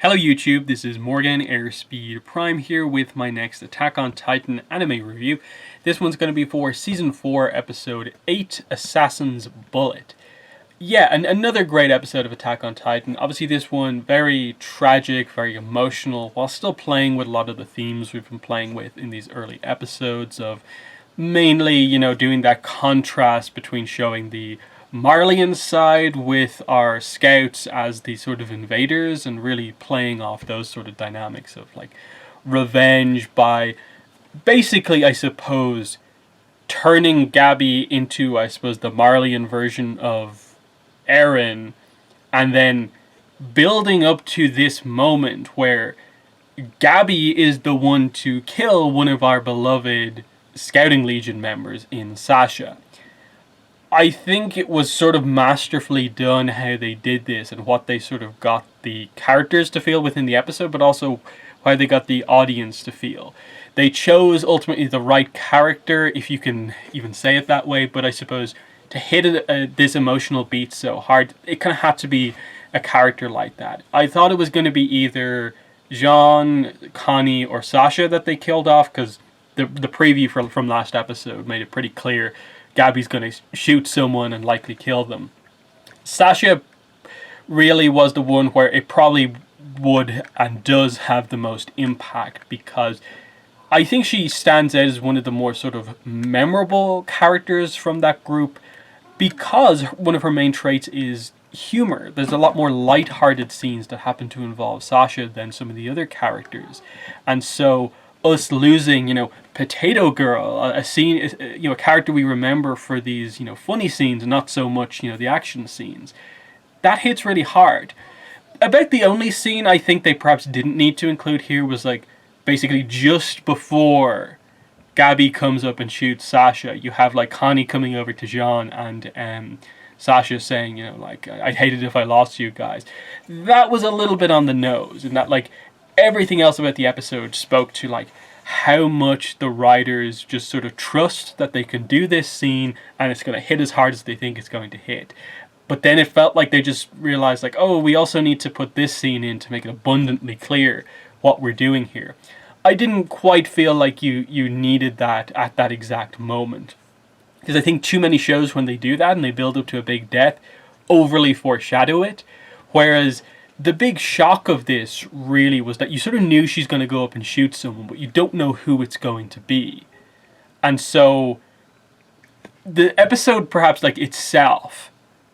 Hello YouTube, this is Morgan Airspeed Prime here with my next Attack on Titan anime review. This one's going to be for Season 4, Episode 8, Assassin's Bullet. Yeah, another great episode of Attack on Titan. Obviously this one very tragic, very emotional, while still playing with a lot of the themes we've been playing with in these early episodes of mainly, doing that contrast between showing the Marleyan side with our scouts as the sort of invaders and really playing off those sort of dynamics of like revenge by basically, I suppose, turning Gabi into, I suppose, the Marleyan version of Eren, and then building up to this moment where Gabi is the one to kill one of our beloved Scouting Legion members in Sasha. I think it was sort of masterfully done how they did this and what they sort of got the characters to feel within the episode, but also how they got the audience to feel. They chose ultimately the right character, if you can even say it that way, but I suppose to hit this emotional beat so hard, it kind of had to be a character like that. I thought it was going to be either Jean, Connie, or Sasha that they killed off, because the preview from last episode made it pretty clear Gabi's going to shoot someone and likely kill them. Sasha really was the one where it probably would and does have the most impact, because I think she stands out as one of the more sort of memorable characters from that group, because one of her main traits is humor. There's a lot more light-hearted scenes that happen to involve Sasha than some of the other characters. And so us losing, Potato Girl, a scene, a character we remember for these, funny scenes, and not so much, the action scenes, that hits really hard. About the only scene I think they perhaps didn't need to include here was like basically just before Gabi comes up and shoots Sasha. You have like Connie coming over to Jean and Sasha saying, I'd hate it if I lost you guys. That was a little bit on the nose, and that like everything else about the episode spoke to like how much the writers just sort of trust that they can do this scene and it's going to hit as hard as they think it's going to hit. But then it felt like they just realized like, oh, we also need to put this scene in to make it abundantly clear what we're doing here. I didn't quite feel like you needed that at that exact moment, because I think too many shows, when they do that and they build up to a big death, overly foreshadow it, whereas the big shock of this really was that you sort of knew she's going to go up and shoot someone, but you don't know who it's going to be. And so the episode, perhaps like itself,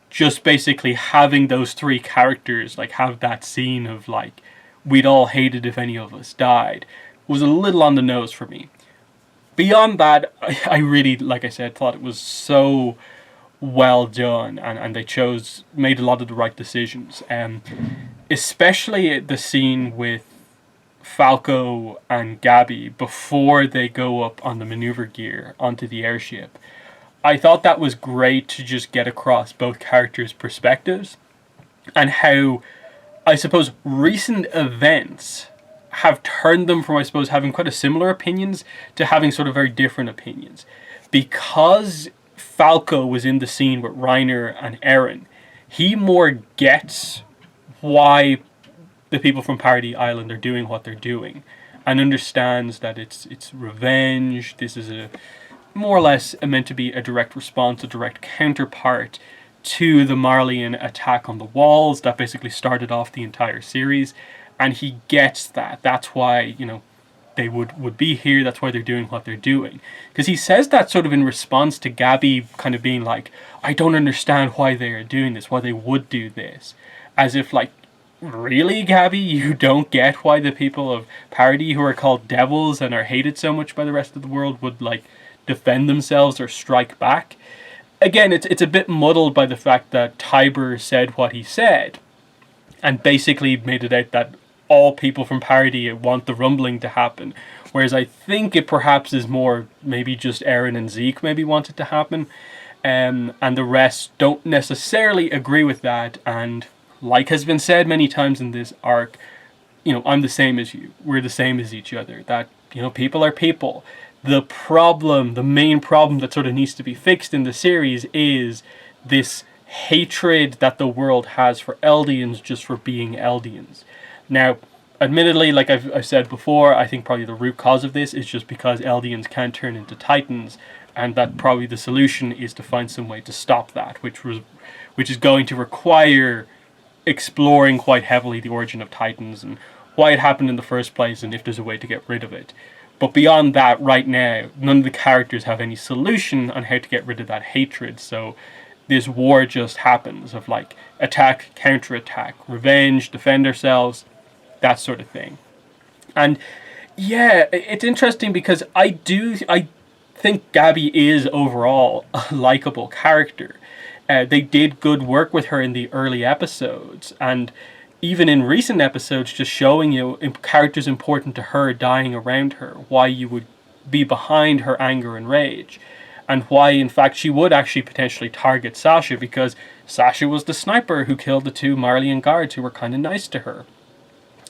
just basically having those three characters like have that scene of like, we'd all hate it if any of us died, was a little on the nose for me. Beyond that, I really, like I said, thought it was so well done, and they made a lot of the right decisions. Especially the scene with Falco and Gabi before they go up on the maneuver gear onto the airship. I thought that was great to just get across both characters' perspectives, and how, I suppose, recent events have turned them from, I suppose, having quite a similar opinions to having sort of very different opinions. Because Falco was in the scene with Reiner and Eren, he more gets why the people from Paradis Island are doing what they're doing, and understands that it's revenge. This is a more or less meant to be a direct response, a direct counterpart to the Marleyan attack on the walls that basically started off the entire series, and he gets that. That's why, they would be here. That's why they're doing what they're doing. Because he says that sort of in response to Gabi kind of being like, I don't understand why they are doing this, why they would do this. As if like, really, Gabi? You don't get why the people of Paradis, who are called devils and are hated so much by the rest of the world, would like defend themselves or strike back? Again, it's a bit muddled by the fact that Tiber said what he said, and basically made it out that all people from Paradis want the rumbling to happen. Whereas I think it perhaps is more maybe just Eren and Zeke maybe want it to happen. And the rest don't necessarily agree with that. And like has been said many times in this arc, I'm the same as you. We're the same as each other. That, people are people. The main problem that sort of needs to be fixed in the series is this hatred that the world has for Eldians just for being Eldians. Now, admittedly, like I've said before, I think probably the root cause of this is just because Eldians can't turn into Titans, and that probably the solution is to find some way to stop that, which is going to require exploring quite heavily the origin of Titans and why it happened in the first place and if there's a way to get rid of it. But beyond that, right now, none of the characters have any solution on how to get rid of that hatred, so this war just happens of like attack, counterattack, revenge, defend ourselves, that sort of thing. And yeah, it's interesting because I think Gabby is overall a likable character. They did good work with her in the early episodes, and even in recent episodes, just showing you characters important to her dying around her, why you would be behind her anger and rage, and why, in fact, she would actually potentially target Sasha, because Sasha was the sniper who killed the two Marleyan guards who were kind of nice to her.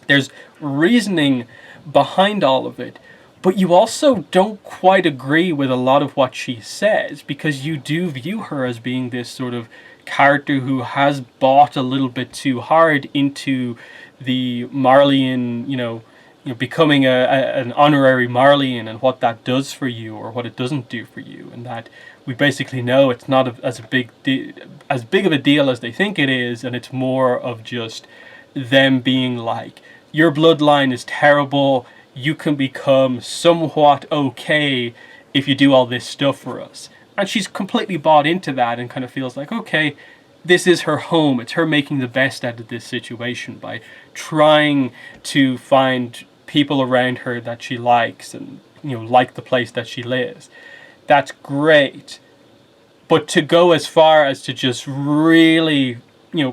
There's reasoning behind all of it, but you also don't quite agree with a lot of what she says, because you do view her as being this sort of character who has bought a little bit too hard into the Marleyan, becoming an honorary Marleyan and what that does for you or what it doesn't do for you, and that we basically know it's not as big of a deal as they think it is, and it's more of just them being like, your bloodline is terrible, you can become somewhat okay if you do all this stuff for us. And she's completely bought into that and kind of feels like, okay, this is her home. It's her making the best out of this situation by trying to find people around her that she likes and, like the place that she lives. That's great. But to go as far as to just really,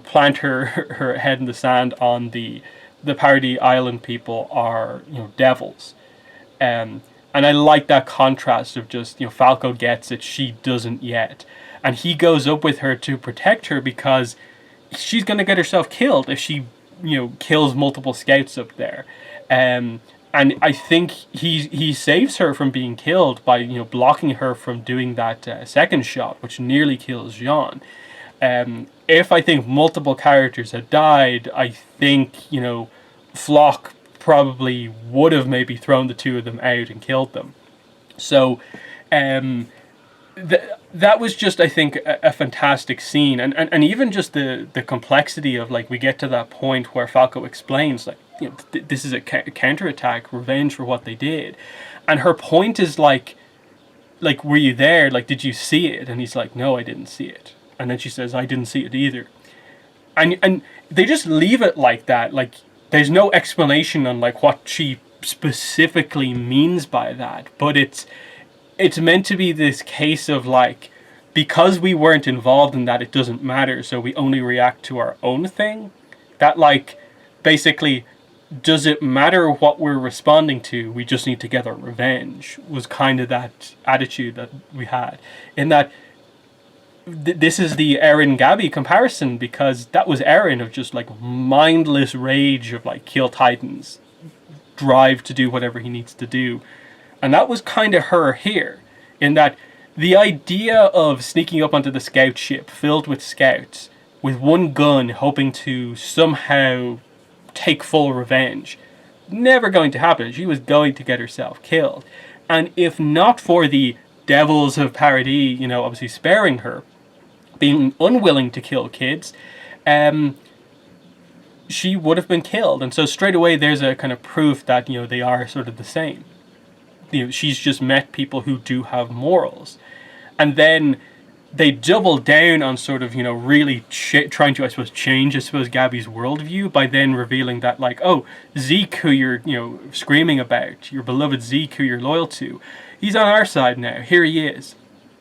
plant her head in the sand on the Paradis Island people are, devils. And I like that contrast of just, Falco gets it, she doesn't yet. And he goes up with her to protect her because she's going to get herself killed if she, kills multiple scouts up there. And I think he saves her from being killed by, blocking her from doing that second shot, which nearly kills Jean. If I think multiple characters had died, I think, Floch probably would have maybe thrown the two of them out and killed them. So that was just, I think, a fantastic scene. And even just the complexity of, like, we get to that point where Falco explains, like, this is a counterattack, revenge for what they did. And her point is like, were you there? Like, did you see it? And he's like, no, I didn't see it. And then she says, I didn't see it either. And they just leave it like that. Like, there's no explanation on, like, what she specifically means by that. But it's meant to be this case of, like, because we weren't involved in that, it doesn't matter. So we only react to our own thing. That, like, basically, does it matter what we're responding to? We just need to get our revenge, was kind of that attitude that we had. In that, this is the Eren Gabby comparison, because that was Eren of just, like, mindless rage of, like, kill Titans, drive to do whatever he needs to do. And that was kind of her here, in that the idea of sneaking up onto the scout ship filled with scouts with one gun, hoping to somehow take full revenge, never going to happen. She was going to get herself killed. And if not for the devils of Paradis, obviously sparing her, being unwilling to kill kids, she would have been killed. And so straight away there's a kind of proof that, they are sort of the same. She's just met people who do have morals. And then they double down on sort of, really trying to, I suppose, change, Gabby's worldview by then revealing that, like, oh, Zeke, who you're, screaming about, your beloved Zeke, who you're loyal to, he's on our side now. Here he is.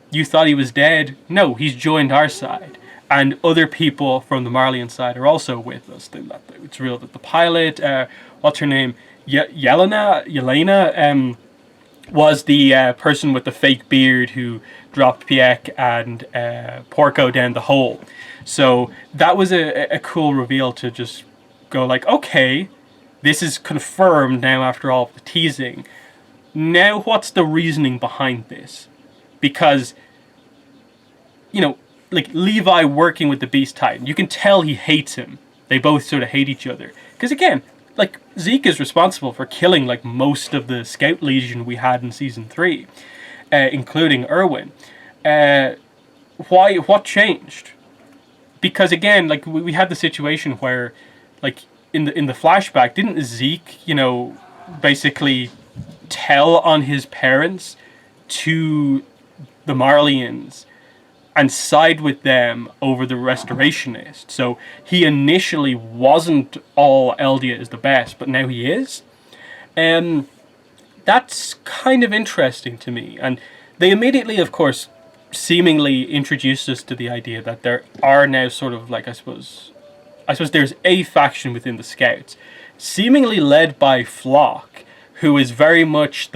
You thought he was dead? No, he's joined our side. And other people from the Marleyan side are also with us. It's real that the pilot, what's her name? Yelena, was the person with the fake beard who dropped Pieck and Porco down the hole. So that was a cool reveal to just go like, okay, this is confirmed now after all the teasing. Now what's the reasoning behind this? Because, like Levi working with the Beast Titan, you can tell he hates him. They both sort of hate each other. Because again, like, Zeke is responsible for killing, like, most of the Scout Legion we had in Season 3, including Erwin. What changed? Because, again, like, we had the situation where, like, in the flashback, didn't Zeke, basically tell on his parents to the Marleyans and side with them over the Restorationists? So he initially wasn't all Eldia is the best, but now he is. And that's kind of interesting to me. And they immediately, of course, seemingly introduced us to the idea that there are now sort of, like, I suppose there's a faction within the Scouts, seemingly led by Flock, who is very much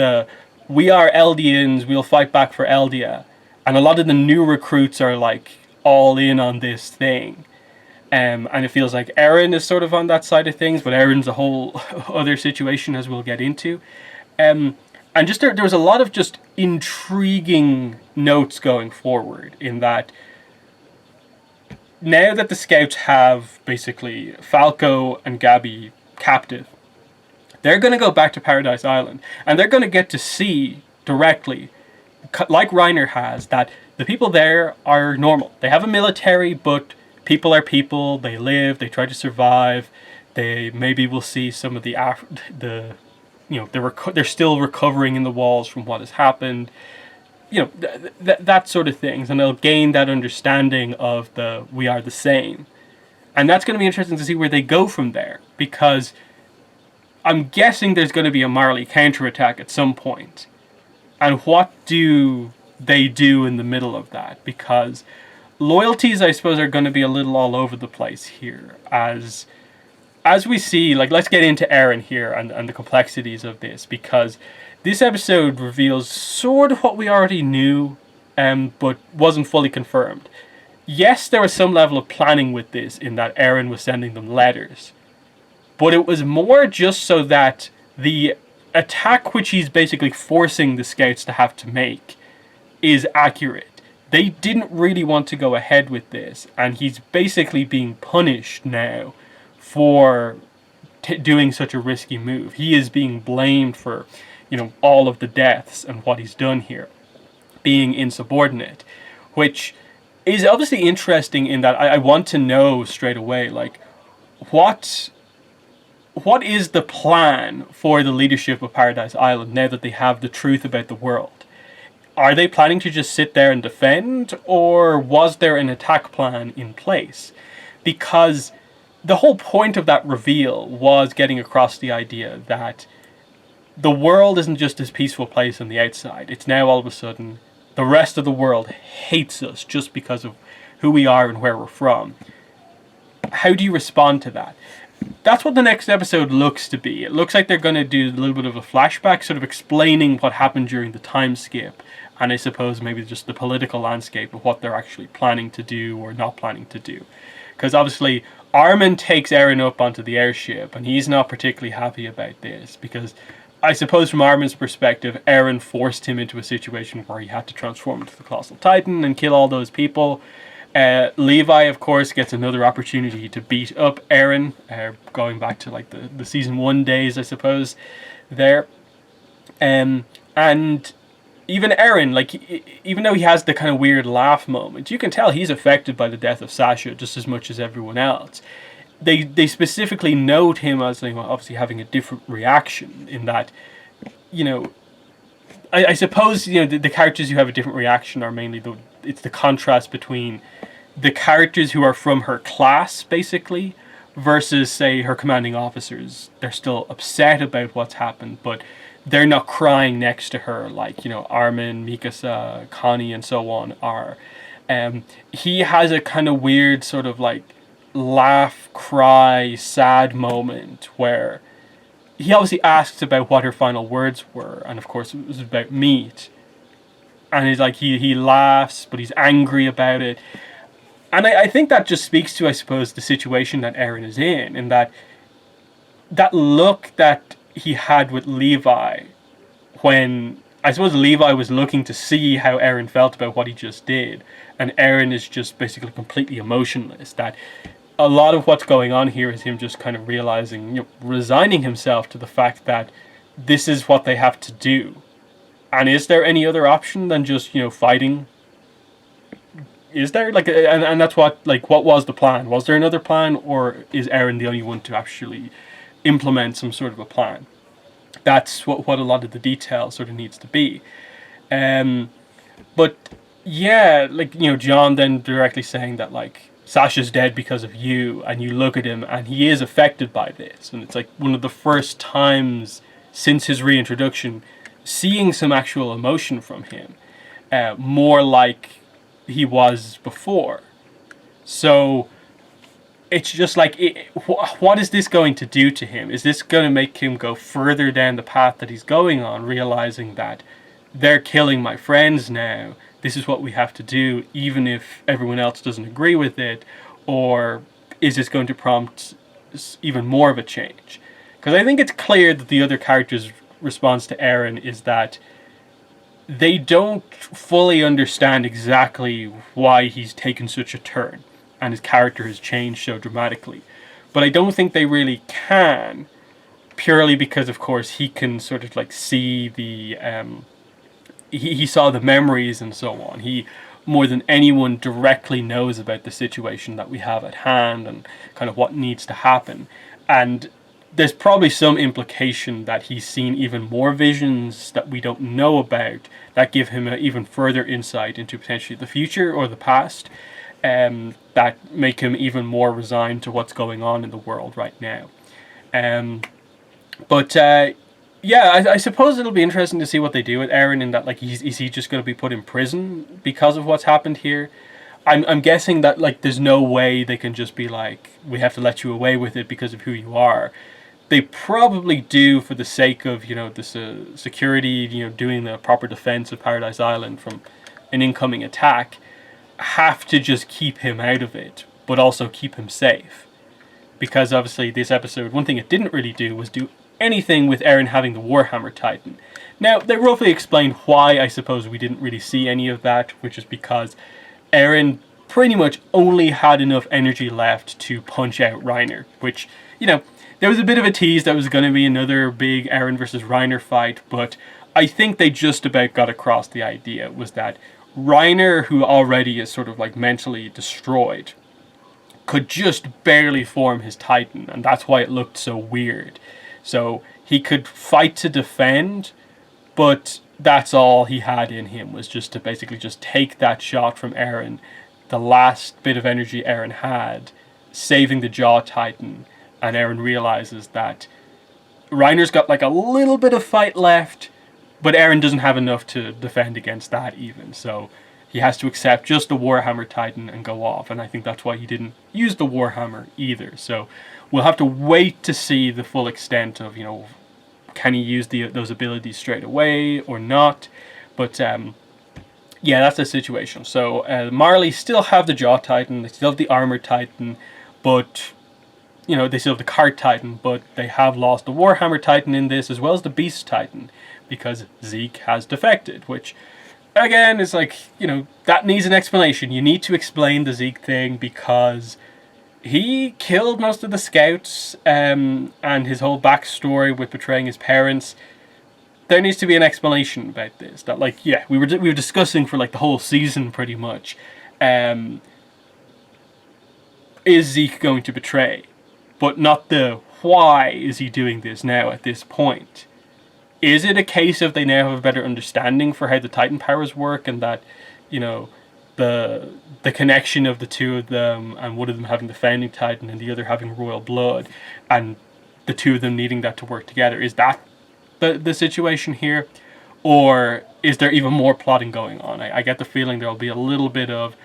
we are Eldians, we'll fight back for Eldia. And a lot of the new recruits are, like, all in on this thing. And it feels like Eren is sort of on that side of things, but Eren's a whole other situation, as we'll get into. And just there was a lot of just intriguing notes going forward, in that now that the Scouts have basically Falco and Gabby captive, they're going to go back to Paradise Island, and they're going to get to see directly, like Reiner has, that the people there are normal. They have a military, but people are people. They live. They try to survive. They maybe will see some of they're still recovering in the walls from what has happened. That sort of things, and they'll gain that understanding of we are the same, and that's going to be interesting to see where they go from there, because I'm guessing there's going to be a Marley counterattack at some point. And what do they do in the middle of that? Because loyalties, I suppose, are going to be a little all over the place here. As we see, like, let's get into Eren here and the complexities of this, because this episode reveals sort of what we already knew, but wasn't fully confirmed. Yes, there was some level of planning with this, in that Eren was sending them letters. But it was more just so that the attack which he's basically forcing the Scouts to have to make is accurate. They didn't really want to go ahead with this, and he's basically being punished now for doing such a risky move. He is being blamed for, all of the deaths and what he's done here, being insubordinate, which is obviously interesting in that I want to know straight away, like, what is the plan for the leadership of Paradise Island now that they have the truth about the world? Are they planning to just sit there and defend, or was there an attack plan in place? Because the whole point of that reveal was getting across the idea that the world isn't just this peaceful place on the outside. It's now all of a sudden the rest of the world hates us just because of who we are and where we're from. How do you respond to that? That's what the next episode looks to be. It looks like they're going to do a little bit of a flashback, sort of explaining what happened during the time skip, and I suppose maybe just the political landscape of what they're actually planning to do or not planning to do. Because obviously Armin takes Eren up onto the airship, and he's not particularly happy about this, because I suppose from Armin's perspective, Eren forced him into a situation where he had to transform into the Colossal Titan and kill all those people. Levi, of course, gets another opportunity to beat up Eren, going back to, like, the season 1 days, I suppose, there. And even Eren, like, even though he has the kind of weird laugh moment, you can tell he's affected by the death of Sasha just as much as everyone else. They specifically note him as, like, obviously having a different reaction, in that, I suppose, the characters who have a different reaction are mainly it's the contrast between the characters who are from her class, basically, versus, say, her commanding officers. They're still upset about what's happened, but they're not crying next to her like, Armin, Mikasa, Connie, and so on are. He has a kind of weird sort of, like, laugh, cry, sad moment where he obviously asks about what her final words were, and of course it was about meat. And he's like, he laughs, but he's angry about it. And I think that just speaks to, I suppose, the situation that Eren is in that look that he had with Levi, when I suppose Levi was looking to see how Eren felt about what he just did, and Eren is just basically completely emotionless. That a lot of what's going on here is him just kind of realizing, resigning himself to the fact that this is what they have to do. And is there any other option than just, fighting? Is there and that's what was the plan? Was there another plan, or is Eren the only one to actually implement some sort of a plan? That's what a lot of the detail sort of needs to be. But yeah, John then directly saying that Sasha's dead because of you, and you look at him and he is affected by this, and it's like one of the first times since his reintroduction seeing some actual emotion from him, more like he was before. So it's just what is this going to do to him? Is this going to make him go further down the path that he's going on, realizing that they're killing my friends now, this is what we have to do, even if everyone else doesn't agree with it? Or is this going to prompt even more of a change? Because I think it's clear that the other characters' response to Eren is that they don't fully understand exactly why he's taken such a turn and his character has changed so dramatically. But I don't think they really can, purely because, of course, he can sort of see the he saw the memories and so on. He, more than anyone, directly knows about the situation that we have at hand and kind of what needs to happen. And there's probably some implication that he's seen even more visions that we don't know about that give him even further insight into potentially the future or the past, that make him even more resigned to what's going on in the world right now. Yeah, I suppose it'll be interesting to see what they do with Eren, in that is he just going to be put in prison because of what's happened here? I'm guessing that there's no way they can just be we have to let you away with it because of who you are. They probably do, for the sake of the security, doing the proper defense of Paradise Island from an incoming attack, have to just keep him out of it, but also keep him safe. Because obviously this episode, one thing it didn't really do was do anything with Eren having the Warhammer Titan. Now, they roughly explained why. I suppose we didn't really see any of that, which is because Eren pretty much only had enough energy left to punch out Reiner, which, there was a bit of a tease that was going to be another big Eren versus Reiner fight, but I think they just about got across the idea, was that Reiner, who already is sort of mentally destroyed, could just barely form his Titan, and that's why it looked so weird. So he could fight to defend, but that's all he had in him, was just to basically just take that shot from Eren, the last bit of energy Eren had, saving the Jaw Titan. And Eren realizes that Reiner's got a little bit of fight left, but Eren doesn't have enough to defend against that even. So he has to accept just the Warhammer Titan and go off. And I think that's why he didn't use the Warhammer either. So we'll have to wait to see the full extent of, can he use those abilities straight away or not. But yeah, that's the situation. So Marley still have the Jaw Titan, they still have the Armor Titan, but they still have the Cart Titan, but they have lost the Warhammer Titan in this, as well as the Beast Titan, because Zeke has defected, which, again, is that needs an explanation. You need to explain the Zeke thing, because he killed most of the scouts, and his whole backstory with betraying his parents. There needs to be an explanation about this. That, we were discussing for the whole season pretty much. Is Zeke going to betray? But not the why is he doing this now at this point. Is it a case of they now have a better understanding for how the Titan powers work, and that, the connection of the two of them, and one of them having the Founding Titan and the other having royal blood, and the two of them needing that to work together? Is that the situation here? Or is there even more plotting going on? I get the feeling there'll be a little bit of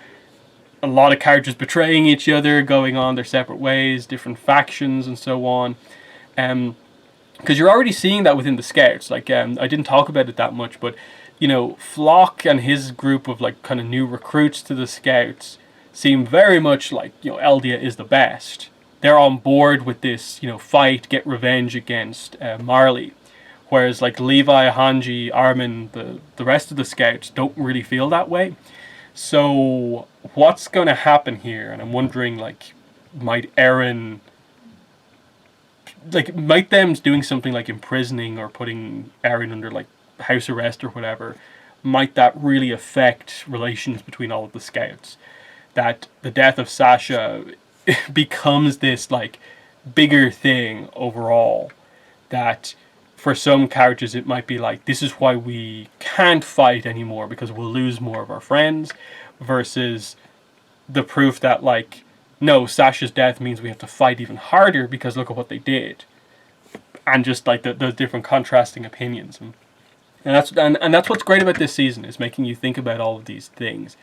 a lot of characters betraying each other, going on their separate ways, different factions and so on. Because you're already seeing that within the Scouts. I didn't talk about it that much, but Flock and his group of kind of new recruits to the Scouts seem very much Eldia is the best. They're on board with this, fight, get revenge against Marley. Whereas Levi, Hanji, Armin, the rest of the Scouts don't really feel that way. So what's going to happen here? And I'm wondering, might Eren, like, might them doing something like imprisoning or putting Eren under like house arrest or whatever, might that really affect relations between all of the scouts? That the death of Sasha becomes this like bigger thing overall, that for some characters it might be like, this is why we can't fight anymore because we'll lose more of our friends, versus the proof that like, no, Sasha's death means we have to fight even harder because look at what they did. And just like those different contrasting opinions. And that's what's great about this season, is making you think about all of these things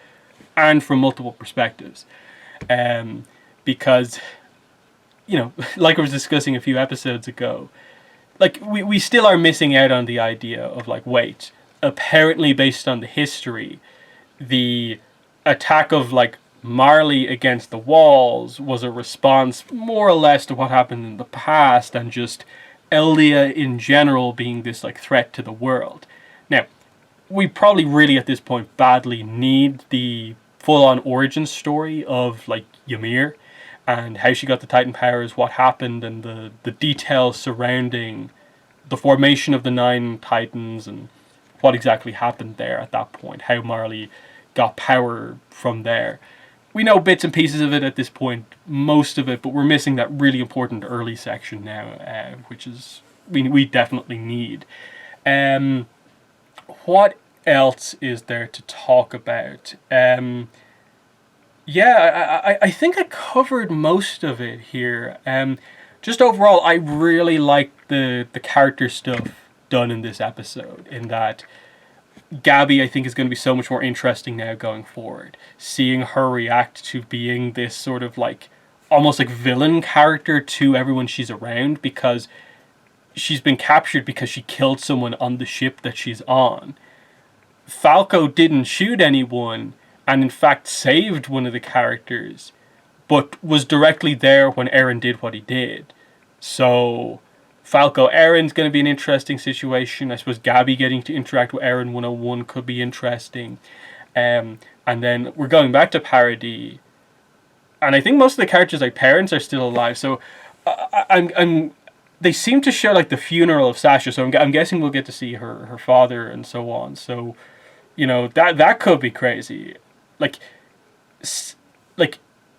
and from multiple perspectives. Because, you know, like I was discussing a few episodes ago, like we still are missing out on the idea of like, wait, apparently based on the history, the attack of like Marley against the walls was a response more or less to what happened in the past, and just Eldia in general being this like threat to the world. Now, we probably really at this point badly need the full-on origin story of like Ymir and how she got the Titan powers, what happened, and the details surrounding the formation of the 9 Titans and what exactly happened there at that point, how Marley got power from there. We know bits and pieces of it at this point, most of it, but we're missing that really important early section now, which is we definitely need. What else is there to talk about? I think I covered most of it here. Just overall, I really like the character stuff done in this episode, in that Gabi, I think, is going to be so much more interesting now going forward. Seeing her react to being this sort of like almost like villain character to everyone she's around, because she's been captured because she killed someone on the ship that she's on. Falco didn't shoot anyone and in fact saved one of the characters, but was directly there when Eren did what he did. So Falco Eren's going to be an interesting situation. I suppose Gabi getting to interact with Eren 101 could be interesting. And then we're going back to Paradis, and I think most of the characters' like parents are still alive. So they seem to show like the funeral of Sasha. So I'm guessing we'll get to see her father and so on. So, you know, that could be crazy. Like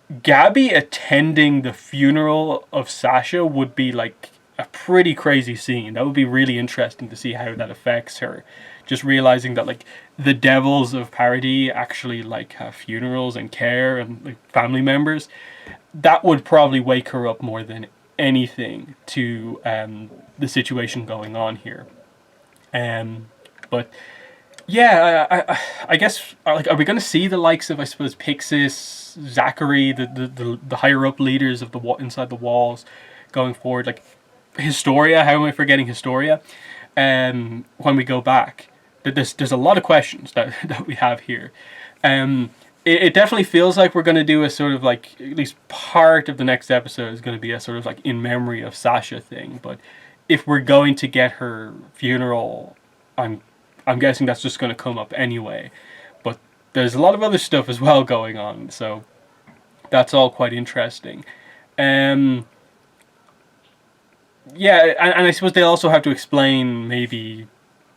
Gabi attending the funeral of Sasha would be like a pretty crazy scene. That would be really interesting to see how that affects her. Just realizing that like the devils of Paradis actually like have funerals and care and like family members. That would probably wake her up more than anything to the situation going on here. But yeah, I guess like, are we going to see the likes of, I suppose, Pixis, Zachary, the higher up leaders of the inside the walls going forward? Like Historia, how am I forgetting Historia? When we go back, there's a lot of questions that we have here. It definitely feels like we're going to do a sort of like, at least part of the next episode is going to be a sort of like in memory of Sasha thing. But if we're going to get her funeral, I'm guessing that's just going to come up anyway. But there's a lot of other stuff as well going on, so that's all quite interesting. Yeah, and I suppose they'll also have to explain maybe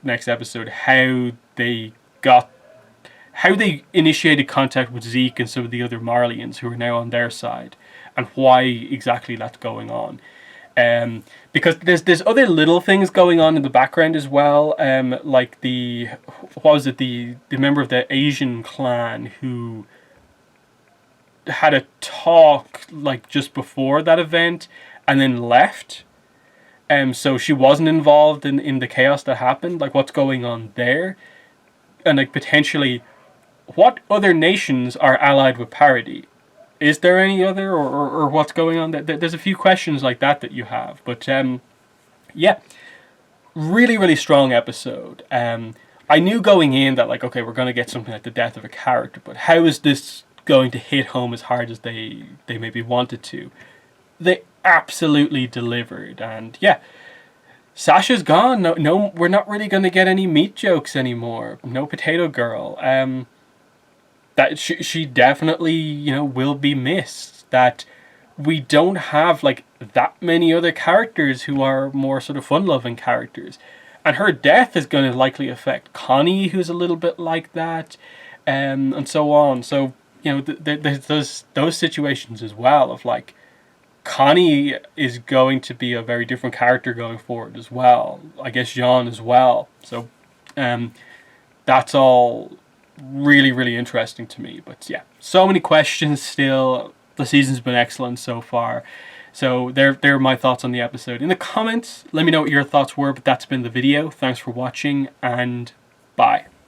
next episode how they initiated contact with Zeke and some of the other Marleyans who are now on their side, and why exactly that's going on. Because there's other little things going on in the background as well. Like the member of the Asian clan who had a talk like just before that event and then left. So she wasn't involved in the chaos that happened. Like, what's going on there? And like potentially, what other nations are allied with Paradis? Is there any other, or what's going on? There's a few questions like that you have. But yeah, really, really strong episode. I knew going in that like, okay, we're going to get something like the death of a character, but how is this going to hit home as hard as they maybe wanted to? They absolutely delivered, and yeah, Sasha's gone. No, we're not really going to get any meat jokes anymore. No potato girl. That she definitely, you know, will be missed. That we don't have like that many other characters who are more sort of fun-loving characters. And her death is going to likely affect Connie, who's a little bit like that, and so on. So, there's those situations as well of like, Connie is going to be a very different character going forward as well. I guess Jean as well. So, that's all really, really interesting to me. But yeah, so many questions still. The season's been excellent so far. So there are my thoughts on the episode. In the comments, let me know what your thoughts were. But that's been the video. Thanks for watching, and